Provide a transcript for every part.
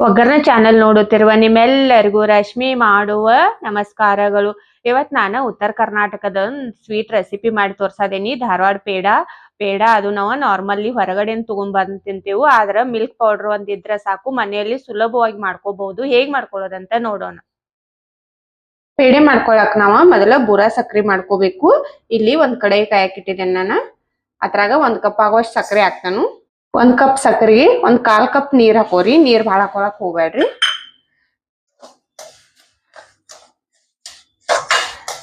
ಒಗ್ಗರಣೆ ಚಾನೆಲ್ ನೋಡುತ್ತಿರುವ ನಿಮ್ಮೆಲ್ಲರಿಗೂ ರಶ್ಮಿ ಮಾಡುವ ನಮಸ್ಕಾರಗಳು. ಇವತ್ತು ನಾನು ಉತ್ತರ ಕರ್ನಾಟಕದ ಸ್ವೀಟ್ ರೆಸಿಪಿ ಮಾಡಿ ತೋರ್ಸದೇನಿ. ಧಾರವಾಡ ಪೇಡ ಅದು ನಾವು ನಾರ್ಮಲಿ ಹೊರಗಡೆ ತಗೊಂಡ್ ಬಂದ್ ತಿಂತೇವು. ಆದ್ರ ಮಿಲ್ಕ್ ಪೌಡರ್ ಒಂದಿದ್ರೆ ಸಾಕು, ಮನೆಯಲ್ಲಿ ಸುಲಭವಾಗಿ ಮಾಡ್ಕೋಬಹುದು. ಹೇಗ್ ಮಾಡ್ಕೊಳ್ಳೋದಂತ ನೋಡೋಣ. ಪೇಡೆ ಮಾಡ್ಕೊಳಕ್ ನಾವ ಮೊದಲ ಬೂರಾ ಸಕ್ರಿ ಮಾಡ್ಕೋಬೇಕು. ಇಲ್ಲಿ ಒಂದ್ ಕಡೆ ಕಾಯಕ್ಕಿಟ್ಟಿದ್ದೇನೆ ನಾನು. ಅದ್ರಾಗ 1 ಕಪ್ ಆಗೋಷ್ಟು ಸಕ್ಕರೆ ಹಾಕ್ತಾನು. 1 ಕಪ್ ಸಕ್ಕರೆಗೆ 1/4 ಕಪ್ ನೀರ್ ಹಾಕೋರಿ. ನೀರ್ ಭಾಳ ಹಾಕೊಳಕ್ ಹೋಗ್ಬೇಡ್ರಿ.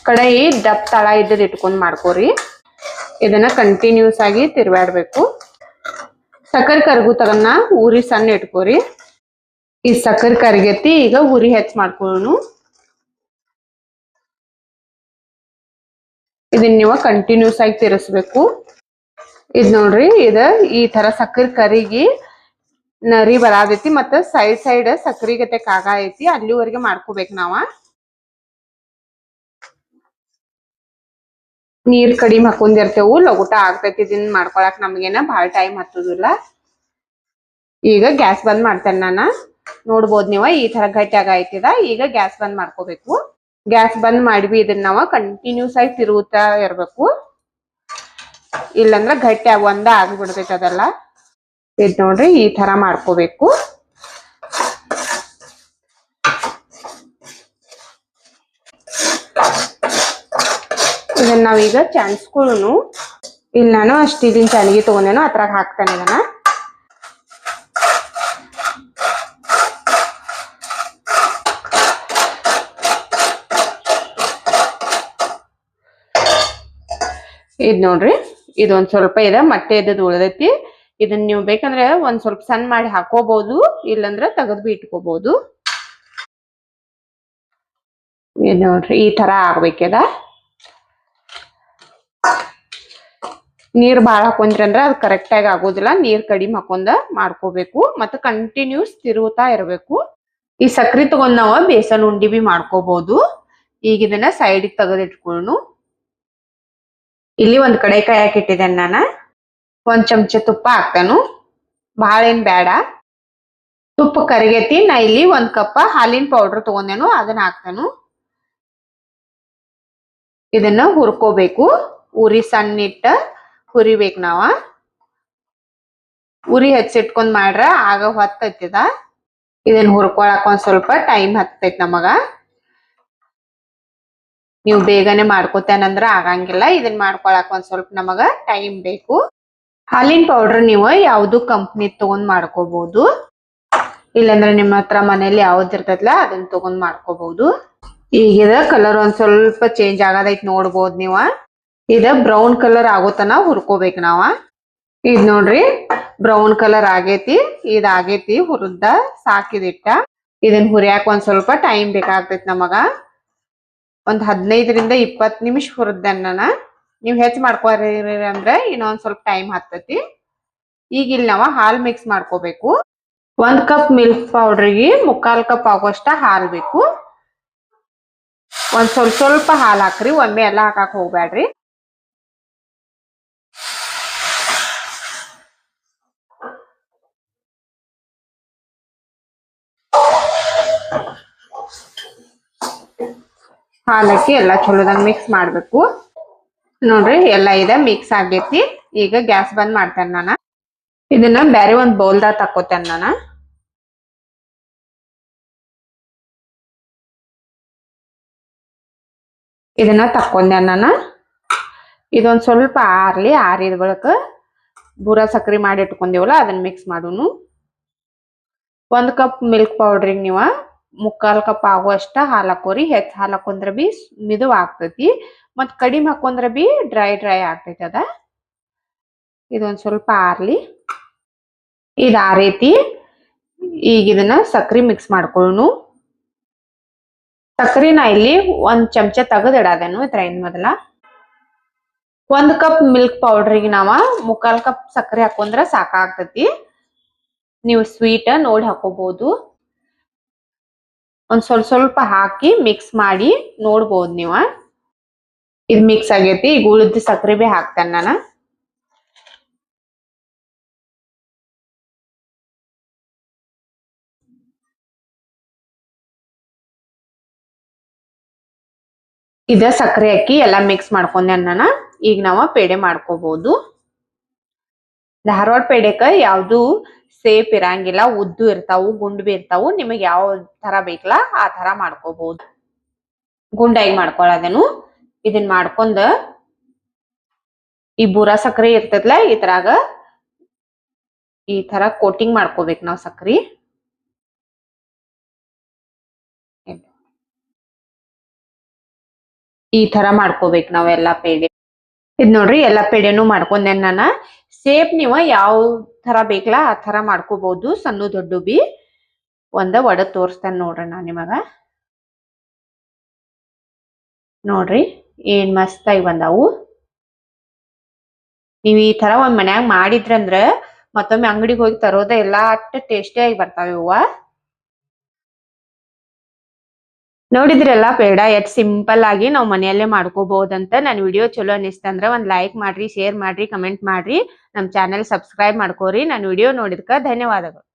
ಕಡಾಯಿ ದಪ್ಪ ತಳ ಇದ್ದದ್ ಇಟ್ಕೊಂಡ್ ಮಾಡ್ಕೋರಿ. ಇದನ್ನ ಕಂಟಿನ್ಯೂಸ್ ಆಗಿ ತಿರ್ವಾಡ್ಬೇಕು. ಸಕ್ಕರೆ ಕರಗು ತಗನ್ನ ಉರಿ ಸಣ್ಣ ಇಟ್ಕೋರಿ. ಈ ಸಕ್ಕರೆ ಕರಗೈತಿ, ಈಗ ಉರಿ ಹೆಚ್ಚ ಮಾಡ್ಕೊಳ್ಳೋಣ. ಇದನ್ನ ನೀವು ಕಂಟಿನ್ಯೂಸ್ ಆಗಿ ತಿರ್ಸ್ಬೇಕು. ಇದ್ ನೋಡ್ರಿ, ಈ ತರ ಸಕ್ಕರೆ ಕರಿಗಿ ನರಿ ಬರಾದೈತಿ, ಮತ್ತ ಸೈಡ್ ಸಕ್ರಿ ಗತೆ ಕಾಗ ಐತಿ, ಅಲ್ಲಿವರೆಗೆ ಮಾಡ್ಕೋಬೇಕು ನಾವ. ನೀರ್ ಕಡಿಮೆ ಹಾಕೊಂಡಿರ್ತೇವು, ಲಗುಟ ಆಗ್ತೈತಿ. ಇದನ್ನ ಮಾಡ್ಕೊಳಕ್ ನಮ್ಗೇನ ಭಾಳ ಟೈಮ್ ಹತ್ತುದಿಲ್ಲ. ಈಗ ಗ್ಯಾಸ್ ಬಂದ್ ಮಾಡ್ತೇನೆ ನಾನು. ನೋಡ್ಬೋದು ನೀವ ಈ ತರ ಗಟ್ಟಿ ಆಗೈತಿದ. ಈಗ ಗ್ಯಾಸ್ ಬಂದ್ ಮಾಡ್ಕೋಬೇಕು. ಗ್ಯಾಸ್ ಬಂದ್ ಮಾಡಿ ಇದನ್ನ ನಾವ ಕಂಟಿನ್ಯೂಸ್ ಆಗಿ ತಿರುಗುತ್ತಾ ಇರ್ಬೇಕು. ಇಲ್ಲಂದ್ರ ಗಟ್ಟಿ ಒಂದ ಆಗ್ಬಿಡ್ತೈತಿ ಅದೆಲ್ಲ. ಇದ್ ನೋಡ್ರಿ, ಈ ತರ ಮಾಡ್ಕೋಬೇಕು. ಇದನ್ನ ನಾವೀಗ ಚಾನ್ಸ್ಕೊಳ್ಳೋನು. ಇಲ್ಲಿ ನಾನು ಸ್ಟೀಲಿನ ಚಾನಿಗೆ ತಗೊಂಡೇನು, ಅದ್ರಾಗ ಹಾಕ್ತಾನೆ ಇದನ್ನ. ಇದ್ ನೋಡ್ರಿ, ಇದೊಂದ್ ಸ್ವಲ್ಪ ಮೊಟ್ಟೆ ಇದ್ದದ್ ಉಳ್ದೈತಿ. ಇದನ್ನ ನೀವು ಬೇಕಂದ್ರೆ ಒಂದ್ ಸ್ವಲ್ಪ ಸಣ್ಣ ಮಾಡಿ ಹಾಕೋಬಹುದು, ಇಲ್ಲಂದ್ರ ತೆಗೆದು ಇಟ್ಕೋಬಹುದು. ಇದ್ ನೋಡ್ರಿ, ಈ ತರ ಆಗ್ಬೇಕದ. ನೀರ್ ಬಾಳ ಹಾಕೊಂಡ್ರಿ ಅಂದ್ರ ಅದು ಕರೆಕ್ಟ್ ಆಗಿ ಆಗೋದಿಲ್ಲ. ನೀರ್ ಕಡಿಮೆ ಹಾಕೊಂಡ ಮಾಡ್ಕೋಬೇಕು, ಮತ್ತ ಕಂಟಿನ್ಯೂಸ್ ತಿರುಗುತ್ತಾ ಇರ್ಬೇಕು. ಈ ಸಕ್ರಿ ತಗೊಂಡ್ ನಾವ ಬೇಸನ್ ಉಂಡಿ ಬಿ ಮಾಡ್ಕೋಬಹುದು. ಈಗ ಇದನ್ನ ಸೈಡ್ ತೆಗೆದು ಇಟ್ಕೊಳ್ಳೋಣ. ಇಲ್ಲಿ ಒಂದ್ ಕಡೆ ಕಾಯಕ್ ಇಟ್ಟಿದ್ದೇನೆ ನಾನು. 1 ಚಮಚ ತುಪ್ಪ ಹಾಕ್ತಾನು, ಭಾಳ ಏನ್ ಬೇಡ. ತುಪ್ಪ ಕರಿಗೈತಿ. ನಾ ಇಲ್ಲಿ 1 ಕಪ್ ಹಾಲಿನ ಪೌಡರ್ ತಗೊಂಡೇನು, ಅದನ್ನ ಹಾಕ್ತಾನು. ಇದನ್ನ ಹುರ್ಕೋಬೇಕು. ಉರಿ ಸಣ್ಣ ಇಟ್ಟ ಹುರಿಬೇಕು ನಾವ. ಉರಿ ಹೆಚ್ಚಿಟ್ಕೊಂಡ್ ಮಾಡ್ರ ಆಗ ಹೊತ್ತೈತಿದ. ಇದನ್ನ ಹುರ್ಕೊಳಕ್ ಒಂದ್ ಸ್ವಲ್ಪ ಟೈಮ್ ಹತ್ತೈತಿ ನಮಗ. ನೀವು ಬೇಗನೆ ಮಾಡ್ಕೋತೇನಂದ್ರ ಆಗಂಗಿಲ್ಲ. ಇದನ್ನ ಮಾಡ್ಕೊಳಕ್ ಒಂದ್ ಸ್ವಲ್ಪ ನಮಗ ಟೈಮ್ ಬೇಕು. ಹಾಲಿನ ಪೌಡರ್ ನೀವು ಯಾವ್ದು ಕಂಪ್ನಿ ತಗೊಂಡ್ ಮಾಡ್ಕೋಬಹುದು, ಇಲ್ಲಂದ್ರೆ ನಿಮ್ಮ ಹತ್ರ ಮನೇಲಿ ಯಾವ್ದು ಇರ್ತೈತಲ್ಲ ಅದನ್ನ ತಗೊಂಡ್ ಮಾಡ್ಕೋಬಹುದು. ಈಗ ಕಲರ್ ಒಂದ್ ಸ್ವಲ್ಪ ಚೇಂಜ್ ಆಗದೈತಿ, ನೋಡ್ಬೋದು ನೀವ. ಇದ ಬ್ರೌನ್ ಕಲರ್ ಆಗೋತನ ಹುರ್ಕೋಬೇಕು ನಾವ. ಇದ್ ನೋಡ್ರಿ, ಬ್ರೌನ್ ಕಲರ್ ಆಗೇತಿ. ಇದಾಗೇತಿ ಹುರಿದ ಸಾಕಿದಿಟ್ಟ. ಇದನ್ನ ಹುರಿಯಾಕ ಒಂದ್ ಸ್ವಲ್ಪ ಟೈಮ್ ಬೇಕಾಗ್ತೈತಿ ನಮಗ. ಒಂದ್ 15 ರಿಂದ 20 ನಿಮಿಷ ಹುರಿದ್ದೇನೆ ನಾನು. ನೀವ್ ಹೆಚ್ಚ ಮಾಡ್ಕೋರಿ ಅಂದ್ರೆ ಇನ್ನೊಂದ್ ಸ್ವಲ್ಪ ಟೈಮ್ ಹತ್ತತಿ. ಈಗ ಇಲ್ಲಿ ನಾವ ಹಾಲ್ ಮಿಕ್ಸ್ ಮಾಡ್ಕೋಬೇಕು. 1 ಕಪ್ ಮಿಲ್ಕ್ ಪೌಡರ್ಗೆ 3/4 ಕಪ್ ಆಗೋಷ್ಟ ಹಾಲ್ ಬೇಕು. ಒಂದ್ ಸ್ವಲ್ಪ ಹಾಲ್ ಹಾಕ್ರಿ, ಒಮ್ಮೆ ಎಲ್ಲಾ ಹಾಕಾಕ್ ಹೋಗ್ಬ್ಯಾಡ್ರಿ. ಹಾಲಕ್ಕಿ ಎಲ್ಲಾ ಚಲೋದಂಗ್ ಮಿಕ್ಸ್ ಮಾಡ್ಬೇಕು. ನೋಡ್ರಿ, ಎಲ್ಲ ಮಿಕ್ಸ್ ಆಗೈತಿ. ಈಗ ಗ್ಯಾಸ್ ಬಂದ್ ಮಾಡ್ತೇನೆ ನಾನು. ಇದನ್ನ ಬೇರೆ ಒಂದ್ ಬೌಲ್ದಾಗ ತಕ್ಕೋತೇನೆ ನಾನು. ಇದನ್ನ ತಕ್ಕೊಂಡೆ ನಾನು. ಇದೊಂದ್ ಸ್ವಲ್ಪ ಆರ್ಲಿ. ಆರಿದ ಬಳಿಕ ಬೂರಾ ಸಕ್ರಿ ಮಾಡಿ ಇಟ್ಕೊಂಡೇವಲ್ಲ ಅದನ್ನ ಮಿಕ್ಸ್ ಮಾಡೋನು. 1 ಕಪ್ ಮಿಲ್ಕ್ ಪೌಡ್ರಿಗೆ ನೀವ 3/4 ಕಪ್ ಆಗುವಷ್ಟ ಹಾಲ್ ಹಾಕೋರಿ. ಹೆಚ್ಚು ಹಾಲ್ ಹಾಕೊಂಡ್ರ ಬಿ ಮಿದು ಆಗ್ತೈತಿ, ಮತ್ ಕಡಿಮೆ ಹಾಕೊಂಡ್ರ ಬಿ ಡ್ರೈ ಆಗ್ತೈತಿ ಅದ. ಇದೊಂದ್ ಸ್ವಲ್ಪ ಆರ್ಲಿ. ಇದ್ ಆರೈತಿ. ಈಗ ಇದನ್ನ ಸಕ್ರಿ ಮಿಕ್ಸ್ ಮಾಡ್ಕೊಳ್ಳೋನು. ಸಕ್ರಿ ನಾ ಇಲ್ಲಿ 1 ಚಮಚ ತೆಗೆದು ಇಡಾದೇನು ಇದ್ರಿಂದ ಮೊದಲ. 1 ಕಪ್ ಮಿಲ್ಕ್ ಪೌಡರ್ಗೆ ನಾವ 3/4 ಕಪ್ ಸಕ್ಕರೆ ಹಾಕೊಂಡ್ರ ಸಾಕಾಗ್ತೈತಿ. ನೀವು ಸ್ವೀಟ್ ನೋಡಿ ಹಾಕೋಬಹುದು. ಒಂದ್ ಸ್ವಲ್ಪ ಹಾಕಿ ಮಿಕ್ಸ್ ಮಾಡಿ ನೋಡ್ಬೋದು ನೀವ. ಇದು ಮಿಕ್ಸ್ ಆಗೈತಿ. ಈಗ ಉಳಿದ ಸಕ್ಕರೆ ಬಿ ಹಾಕ್ತೇನೆ ನಾನು. ಇದ ಸಕ್ಕರೆ ಹಾಕಿ ಎಲ್ಲ ಮಿಕ್ಸ್ ಮಾಡ್ಕೊಂಡೆ ನಾನು. ಈಗ ನಾವು ಪೇಡೆ ಮಾಡ್ಕೋಬಹುದು. ಧಾರವಾಡ ಪೇಡೆಕ ಯಾವ್ದು ಸೇಪ್ ಇರಂಗಿಲ್ಲ, ಉದ್ದು ಇರ್ತಾವು, ಗುಂಡ್ ಬಿ ಇರ್ತಾವು. ನಿಮಗೆ ಯಾವ ತರ ಬೇಕಲ್ಲ ಆ ತರ ಮಾಡ್ಕೋಬಹುದು. ಗುಂಡಾಗಿ ಮಾಡ್ಕೊಳ್ಳೋದೇನು. ಇದನ್ ಮಾಡ್ಕೊಂಡ ಈ ಬೂರಾ ಸಕ್ಕರೆ ಇರ್ತದಲ್ಲ ಇದ್ರಾಗ ಈ ತರ ಕೋಟಿಂಗ್ ಮಾಡ್ಕೋಬೇಕು ನಾವ್ ಸಕ್ಕರೆ. ಈ ತರ ಮಾಡ್ಕೋಬೇಕು ನಾವ್ ಎಲ್ಲಾ ಪೇಡೆ. ಇದ್ ನೋಡ್ರಿ ಎಲ್ಲಾ ಪೇಡೆನು ಮಾಡ್ಕೊಂಡೆ ನಾನು. ಸೇಪ್ ನೀವು ಯಾವ ತರ ಬೇಕಲ್ಲ ಆ ತರ ಮಾಡ್ಕೋಬಹುದು. ಸಣ್ಣ ದೊಡ್ಡ ಬಿ ಒಂದ ಒಡದ್ ತೋರಿಸ್ತೇನೆ ನೋಡ್ರಿ ನಾ ನಿಮಗ. ನೋಡ್ರಿ ಏನ್ ಮಸ್ತಾಗಿ ಬಂದಾವು. ನೀವ್ ಈ ತರ ಒಂದ್ ಮನ್ಯಾಗ ಮಾಡಿದ್ರಂದ್ರ ಮತ್ತೊಮ್ಮೆ ಅಂಗಡಿಗೆ ಹೋಗಿ ತರೋದ ಎಲ್ಲಾ ಅಟ್ಟ ಟೇಸ್ಟಿಯಾಗಿ ಬರ್ತಾವ ಇವ. ನೋಡಿದ್ರಲ್ಲ ಪೇಡ ಎಷ್ಟ್ ಸಿಂಪಲ್ ಆಗಿ ನಾವ್ ಮನೆಯಲ್ಲೇ ಮಾಡ್ಕೋಬಹುದಂತ. ನನ್ ವಿಡಿಯೋ ಚಲೋ ಅನಿಸ್ತಂದ್ರ ಒಂದ್ ಲೈಕ್ ಮಾಡ್ರಿ, ಶೇರ್ ಮಾಡ್ರಿ, ಕಮೆಂಟ್ ಮಾಡ್ರಿ, ನಮ್ ಚಾನೆಲ್ ಸಬ್ಸ್ಕ್ರೈಬ್ ಮಾಡ್ಕೋರಿ. ನನ್ ವಿಡಿಯೋ ನೋಡಿದ್ಕ ಧನ್ಯವಾದಗಳು.